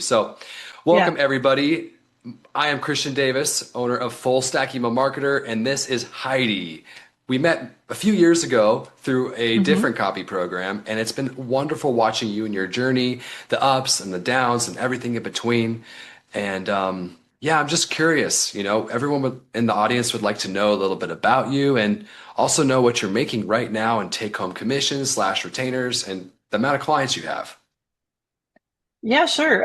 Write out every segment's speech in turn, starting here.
So Yeah. welcome everybody. I am Christian Davis, owner of Full Stack Emo Marketer, and this is Heidi. We met a few years ago through a hmm different copy program, and it's been wonderful watching you and your journey, the ups and the downs and everything in between. And yeah, I'm just curious, everyone in the audience would like to know a little bit about you and also know what you're making right now and take home commissions slash retainers and the amount of clients you have. Yeah, sure.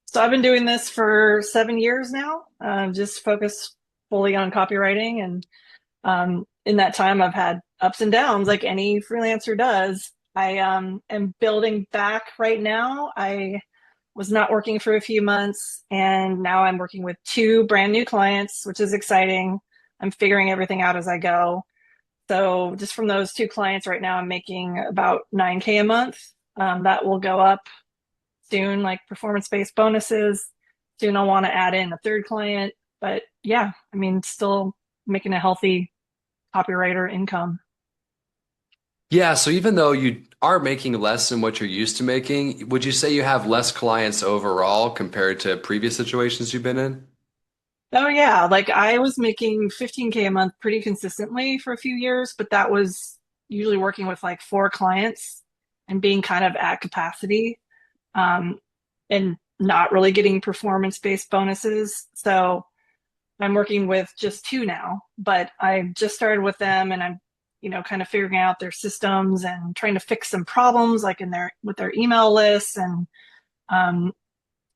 So I've been doing this for 7 years now, just focused fully on copywriting. And in that time, I've had ups and downs like any freelancer does. I am building back right now. I was not working for a few months, and now I'm working with two brand new clients, which is exciting. I'm figuring everything out as I go. So just from those two clients right now, I'm making about 9K a month. That will go up soon, like performance-based bonuses. Soon I'll want to add in a third client. But yeah, I mean, still making a healthy copywriter income. Yeah, so even though you are making less than what you're used to making, would you say you have less clients overall compared to previous situations you've been in? Oh yeah, like I was making 15K a month pretty consistently for a few years, but that was usually working with like four clients and being kind of at capacity, um, and not really getting performance-based bonuses. So I'm working with just two now, but I just started with them and I'm, kind of figuring out their systems and trying to fix some problems like in their with their email lists and um,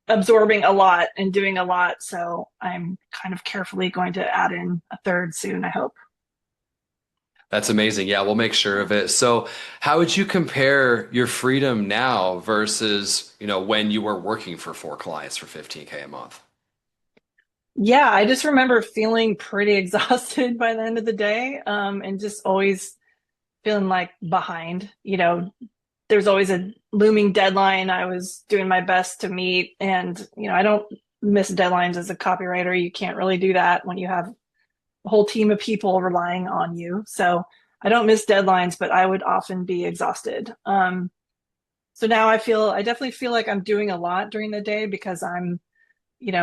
absorbing a lot and doing a lot. So I'm kind of carefully going to add in a third soon, I hope. That's amazing. Yeah, we'll make sure of it. So, how would you compare your freedom now versus, when you were working for four clients for 15K a month? Yeah, I just remember feeling pretty exhausted by the end of the day, and just always feeling like behind. There's always a looming deadline I was doing my best to meet. And, I don't miss deadlines as a copywriter. You can't really do that when you have a whole team of people relying on you. So I don't miss deadlines, but I would often be exhausted. So now I definitely feel like I'm doing a lot during the day because I'm,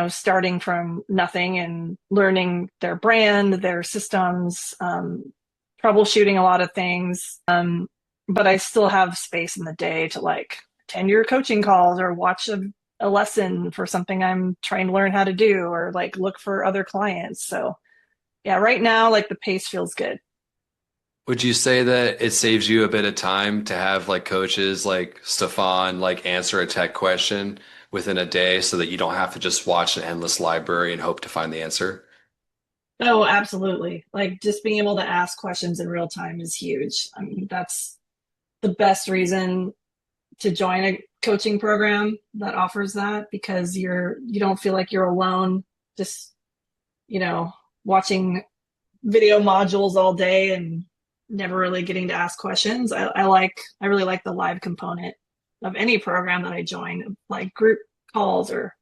starting from nothing and learning their brand, their systems, troubleshooting a lot of things. But I still have space in the day to like attend your coaching calls or watch a lesson for something I'm trying to learn how to do or like look for other clients. So yeah, right now, like the pace feels good. Would you say that it saves you a bit of time to have like coaches like Stefan like answer a tech question within a day so that you don't have to just watch an endless library and hope to find the answer? Oh, absolutely. Like just being able to ask questions in real time is huge. I mean, that's the best reason to join a coaching program that offers that because you don't feel like you're alone just, you know, watching video modules all day and never really getting to ask questions. I really like the live component of any program that I join, like group calls or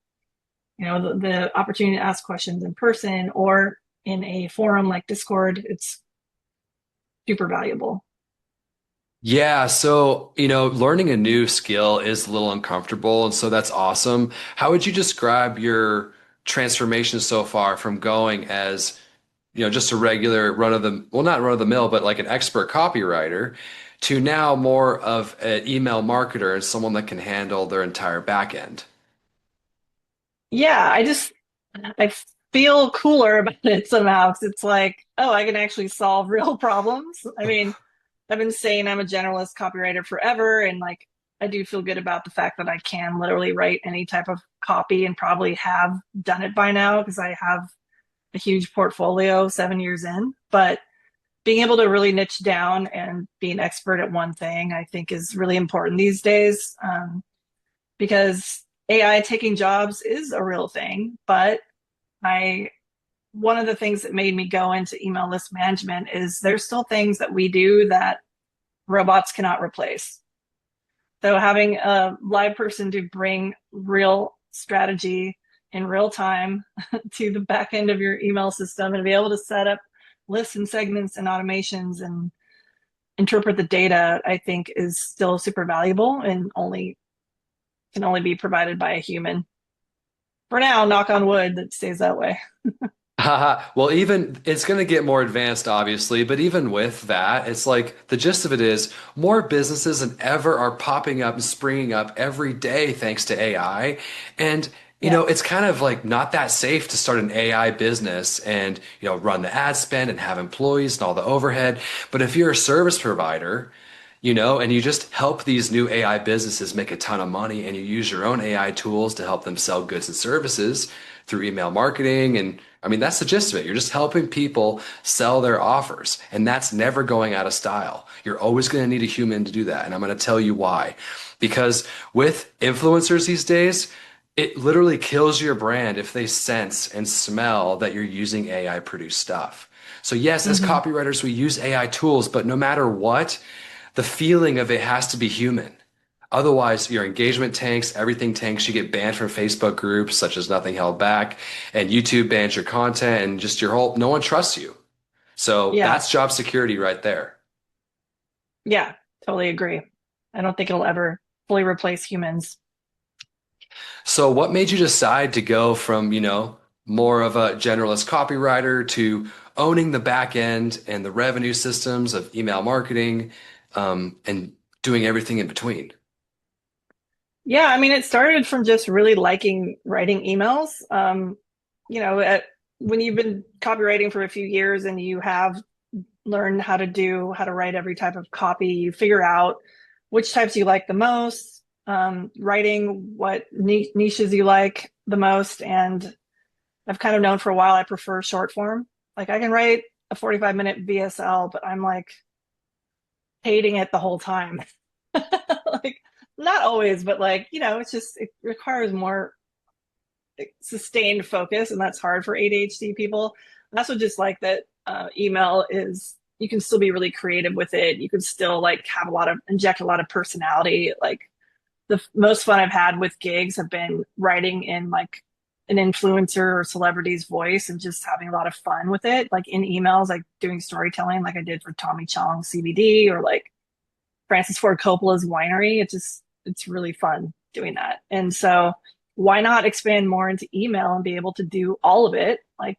the opportunity to ask questions in person or in a forum like Discord. It's super valuable. Yeah, so, learning a new skill is a little uncomfortable, and so that's awesome. How would you describe your transformation so far from going as, just a regular well, not run of the mill, but like an expert copywriter to now more of an email marketer and someone that can handle their entire back end? Yeah, I feel cooler about it somehow 'cause it's like, oh, I can actually solve real problems. I mean, I've been saying I'm a generalist copywriter forever, and like I do feel good about the fact that I can literally write any type of copy and probably have done it by now because I have a huge portfolio 7 years in. But being able to really niche down and be an expert at one thing, I think, is really important these days, because AI taking jobs is a real thing. But I one of the things that made me go into email list management is there's still things that we do that robots cannot replace. So having a live person to bring real strategy in real time to the back end of your email system and be able to set up lists and segments and automations and interpret the data, I think is still super valuable and only can only be provided by a human. For now, knock on wood, that stays that way. Haha. Well, even it's going to get more advanced, obviously, but even with that, it's like the gist of it is more businesses than ever are popping up and springing up every day thanks to AI. And, Yeah. it's kind of like not that safe to start an AI business and, run the ad spend and have employees and all the overhead. But if you're a service provider, and you just help these new AI businesses make a ton of money and you use your own AI tools to help them sell goods and services through email marketing. And I mean, that's the gist of it. You're just helping people sell their offers, and that's never going out of style. You're always going to need a human to do that. And I'm going to tell you why. Because with influencers these days, it literally kills your brand if they sense and smell that you're using AI produced stuff. So yes, as Hmm. copywriters, we use AI tools, but no matter what, the feeling of it has to be human. Otherwise, your engagement tanks, everything tanks. You get banned from Facebook groups such as Nothing Held Back, and YouTube bans your content and just your whole, no one trusts you. So Yeah. that's job security right there. Yeah. Totally agree. I don't think it'll ever fully replace humans. So what made you decide to go from, more of a generalist copywriter to owning the back end and the revenue systems of email marketing, and doing everything in between? Yeah, I mean, it started from just really liking writing emails. You know, at, when you've been copywriting for a few years and you have learned how to write every type of copy, you figure out which types you like the most, writing what niches you like the most. And I've kind of known for a while I prefer short form. Like I can write a 45-minute VSL, but I'm like hating it the whole time. Like not always, but like, it's just it requires more sustained focus, and that's hard for ADHD people. And that's what just like that email is. You can still be really creative with it. You can still like have a lot of inject a lot of personality. Like the most fun I've had with gigs have been writing in like an influencer or celebrity's voice and just having a lot of fun with it. Like in emails, like doing storytelling, like I did for Tommy Chong CBD or like Francis Ford Coppola's winery. It's really fun doing that. And so why not expand more into email and be able to do all of it? I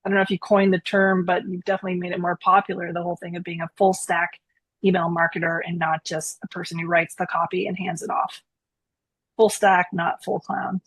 don't know if you coined the term, but you've definitely made it more popular. The whole thing of being a full stack email marketer and not just a person who writes the copy and hands it off. Full stack, not full clown.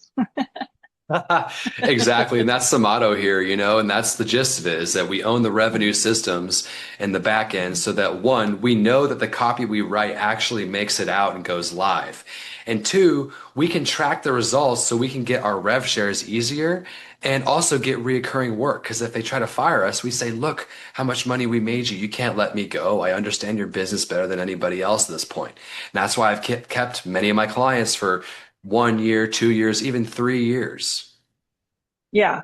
Exactly. And that's the motto here, and that's the gist of it is that we own the revenue systems and the back end so that one, we know that the copy we write actually makes it out and goes live. And two, we can track the results so we can get our rev shares easier and also get reoccurring work. Because if they try to fire us, we say, look how much money we made you. You can't let me go. I understand your business better than anybody else at this point. And that's why I've kept many of my clients for 1 year, 2 years, even 3 years. Yeah.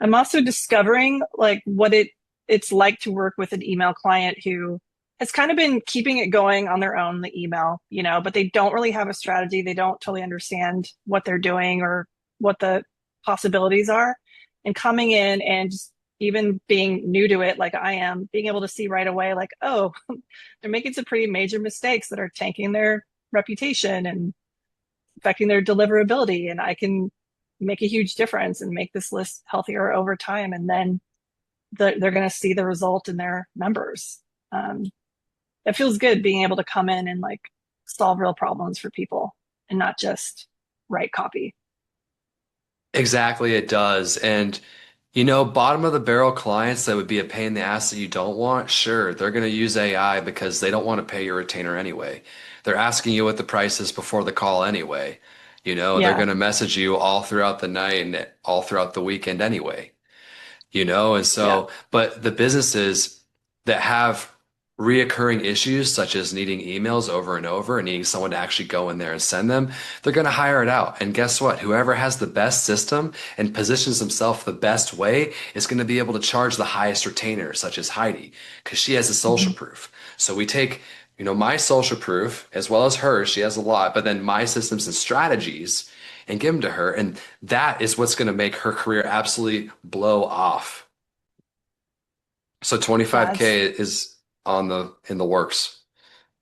I'm also discovering like what it's like to work with an email client who has kind of been keeping it going on their own, the email, but they don't really have a strategy. They don't totally understand what they're doing or what the possibilities are. And coming in and just even being new to it, like I am, being able to see right away, like, oh, they're making some pretty major mistakes that are tanking their reputation and affecting their deliverability. And I can make a huge difference and make this list healthier over time. And then they're going to see the result in their members. Um, it feels good being able to come in and like solve real problems for people and not just write copy. Exactly, it does. And, bottom of the barrel clients that would be a pain in the ass that you don't want, sure, they're going to use AI because they don't want to pay your retainer anyway. They're asking you what the price is before the call anyway. They're Yeah. going to message you all throughout the night and all throughout the weekend anyway. And Yeah. so, but the businesses that have reoccurring issues, such as needing emails over and over and needing someone to actually go in there and send them, they're going to hire it out. And guess what? Whoever has the best system and positions themselves the best way is going to be able to charge the highest retainer, such as Heidi, because she has a social Mhm. proof. So we take, my social proof as well as hers, she has a lot, but then my systems and strategies and give them to her. And that is what's going to make her career absolutely blow off. So Yeah. It's, 25K is in the works.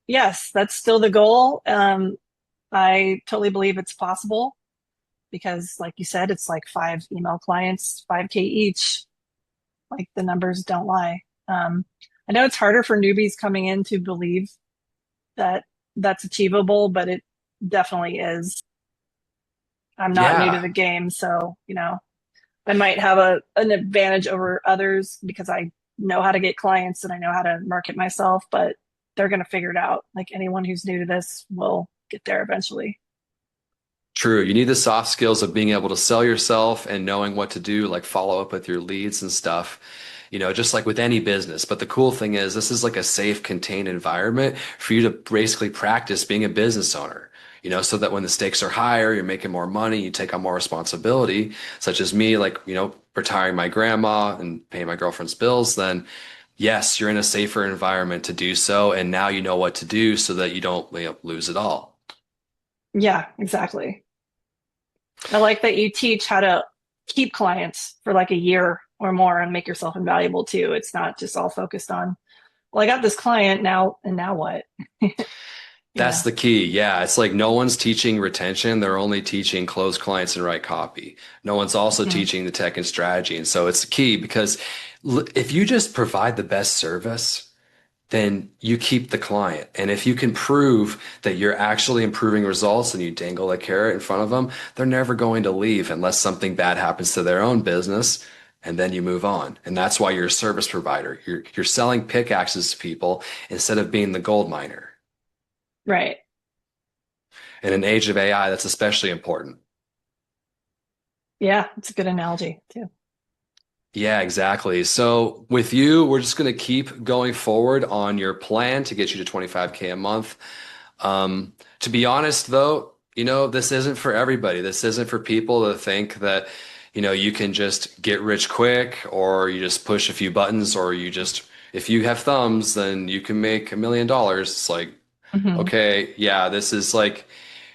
yes, that's still the goal. I totally believe it's possible. because like you said, it's like 5 email clients, 5K each. Like the numbers don't lie. I know it's harder for newbies coming in to believe that that's achievable, but it definitely is. I'm not new to Yeah, the game, so I might have an advantage over others because I know how to get clients and I know how to market myself, but they're going to figure it out. Like anyone who's new to this will get there eventually. true. You need the soft skills of being able to sell yourself and knowing what to do, like follow up with your leads and stuff, just like with any business. But the cool thing is, this is like a safe, contained environment for you to basically practice being a business owner, so that when the stakes are higher, you're making more money, you take on more responsibility, such as me, like, retiring my grandma and paying my girlfriend's bills, then yes, you're in a safer environment to do so. And now you know what to do so that you don't, lose it all. Yeah, exactly. I like that you teach how to keep clients for like a year or more and make yourself invaluable too. It's not just all focused on, well, I got this client now, and now what? You That's know. the key. Yeah. It's like no one's teaching retention. They're only teaching close clients and write copy. No one's also Mhm. teaching the tech and strategy. And so it's the key because if you just provide the best service, then you keep the client. And if you can prove that you're actually improving results and you dangle a carrot in front of them, they're never going to leave unless something bad happens to their own business. And then you move on. And that's why you're a service provider. You're selling pickaxes to people instead of being the gold miner. Right. In an age of AI, that's especially important. Yeah, it's a good analogy too. Yeah, exactly. So with you, we're just going to keep going forward on your plan to get you to 25K a month. To be honest, though, this isn't for everybody. This isn't for people to think that, you can just get rich quick or you just push a few buttons or if you have thumbs, then you can make $1 million. It's like, Hmm. okay, yeah, this is like,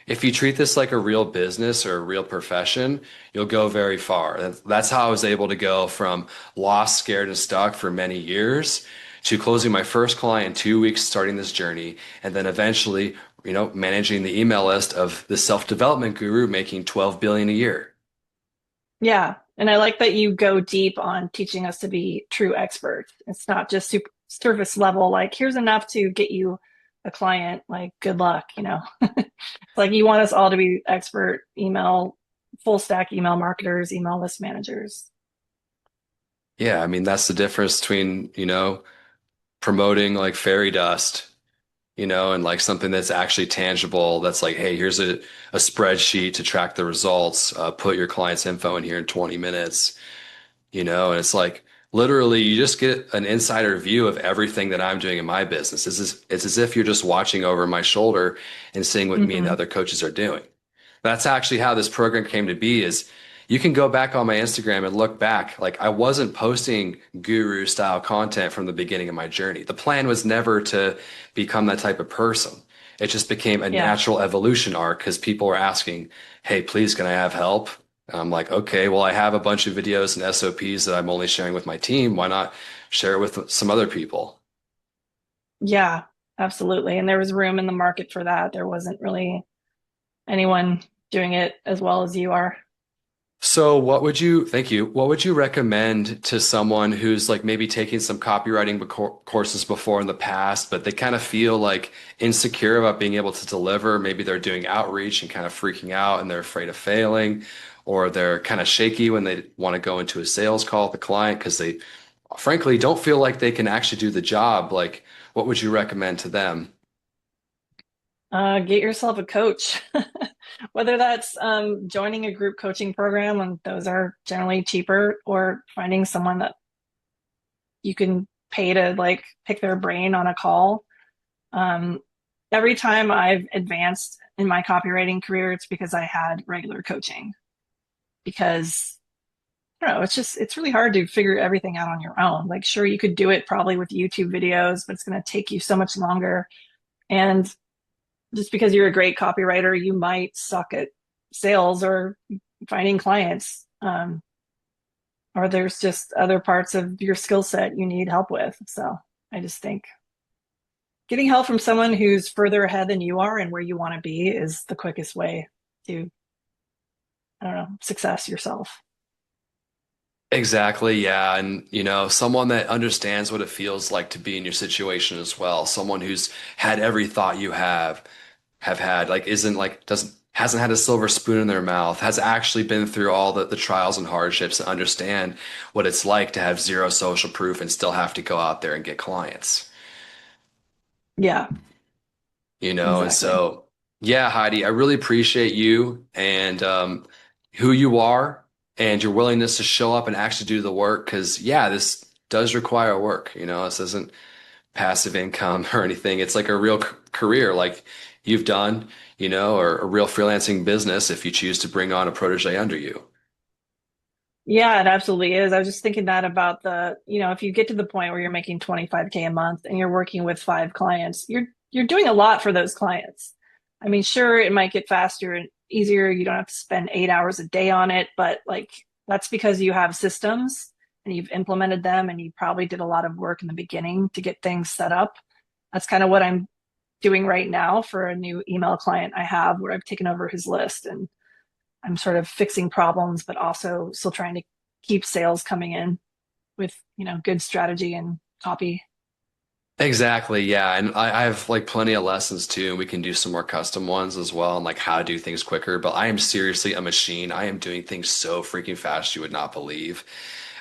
if you treat this like a real business or a real profession, you'll go very far. That's how I was able to go from lost, scared, and stuck for many years to closing my first client in 2 weeks, starting this journey, and then eventually, managing the email list of the self-development guru making 12 billion a year. Yeah. And I like that you go deep on teaching us to be true experts. It's not just surface level, like, here's enough to get you a client, like, good luck. It's like you want us all to be expert full stack email marketers, email list managers. Yeah, I mean, that's the difference between, promoting like fairy dust, and like something that's actually tangible. That's like, hey, here's a spreadsheet to track the results. Put your client's info in here in 20 minutes, and it's like literally you just get an insider view of everything that I'm doing in my business. It's as if you're just watching over my shoulder and seeing what me and the Hmm. other coaches are doing. That's actually how this program came to be is you can go back on my Instagram and look back. Like I wasn't posting guru style content from the beginning of my journey. The plan was never to become that type of person. It just became a Yeah. natural evolution arc because people were asking, hey, please, can I have help? And I'm like, okay, well, I have a bunch of videos and SOPs that I'm only sharing with my team. Why not share it with some other people? Yeah, absolutely. And there was room in the market for that. There wasn't really anyone doing it as well as you are. So thank you, what would you recommend to someone who's like maybe taking some copywriting courses before in the past, but they kind of feel like insecure about being able to deliver? Maybe they're doing outreach and kind of freaking out and they're afraid of failing, or they're kind of shaky when they want to go into a sales call with the client because they frankly don't feel like they can actually do the job. Like, what would you recommend to them? Get yourself a coach, whether that's joining a group coaching program, and those are generally cheaper, or finding someone that you can pay to like pick their brain on a call. Um, every time I've advanced in my copywriting career, it's because I had regular coaching. Because I don't know, it's really hard to figure everything out on your own. Like, sure, you could do it probably with YouTube videos, but it's going to take you so much longer. And just because you're a great copywriter, you might suck at sales or finding clients. Or there's just other parts of your skill set you need help with. So I just think getting help from someone who's further ahead than you are and where you want to be is the quickest way to I don't know, success yourself. Exactly, yeah. And someone that understands what it feels like to be in your situation as well. Someone who's had every thought you have had, like isn't like doesn't hasn't had a silver spoon in their mouth, has actually been through all the trials and hardships and understand what it's like to have zero social proof and still have to go out there and get clients. Yeah, And exactly. so yeah, Heidi, I really appreciate you and who you are and your willingness to show up and actually do the work because yeah, this does require work. This isn't passive income or anything. It's like a real career like you've done, or a real freelancing business if you choose to bring on a protege under you. Yeah, it absolutely is. I was just thinking that about if you get to the point where you're making 25K a month and you're working with 5 clients, you're doing a lot for those clients. I mean, sure, it might get faster and easier. You don't have to spend 8 hours a day on it, but like that's because you have systems and you've implemented them and you probably did a lot of work in the beginning to get things set up. That's kind of what I'm doing right now for a new email client I have where I've taken over his list and I'm sort of fixing problems, but also still trying to keep sales coming in with, good strategy and copy. Exactly, yeah. And I have like plenty of lessons too, and we can do some more custom ones as well, and like how to do things quicker. But I am seriously a machine. I am doing things so freaking fast you would not believe.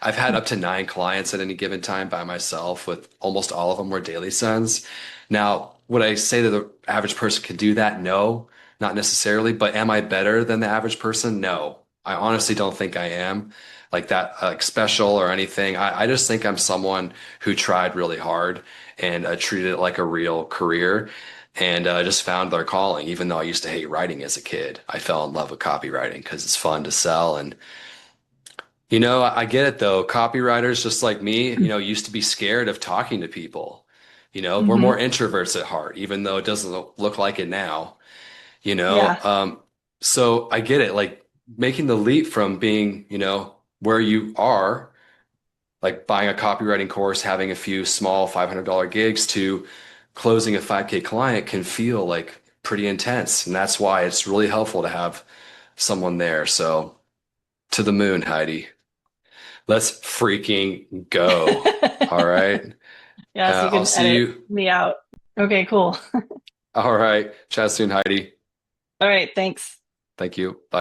I've had up to 9 clients at any given time by myself, with almost all of them were daily sends. Now, would I say that the average person can do that? No, not necessarily. But am I better than the average person? No, I honestly don't think I am like that, like special or anything. I just think I'm someone who tried really hard and treated it like a real career and just found their calling. Even though I used to hate writing as a kid, I fell in love with copywriting because it's fun to sell. And, I get it though. Copywriters, just like me, used to be scared of talking to people. We're more Mm-hmm. introverts at heart, even though it doesn't look like it now, you know? Yeah. Um, so I get it. Like making the leap from being, where you are like buying a copywriting course, having a few small $500 gigs to closing a 5K client can feel like pretty intense. And that's why it's really helpful to have someone there. So to the moon, Heidi. Let's freaking go. All right. Yeah, so you I'll can see edit you. me out. Okay, cool. All right. Chat soon, Heidi. All right, thanks. Thank you. Bye.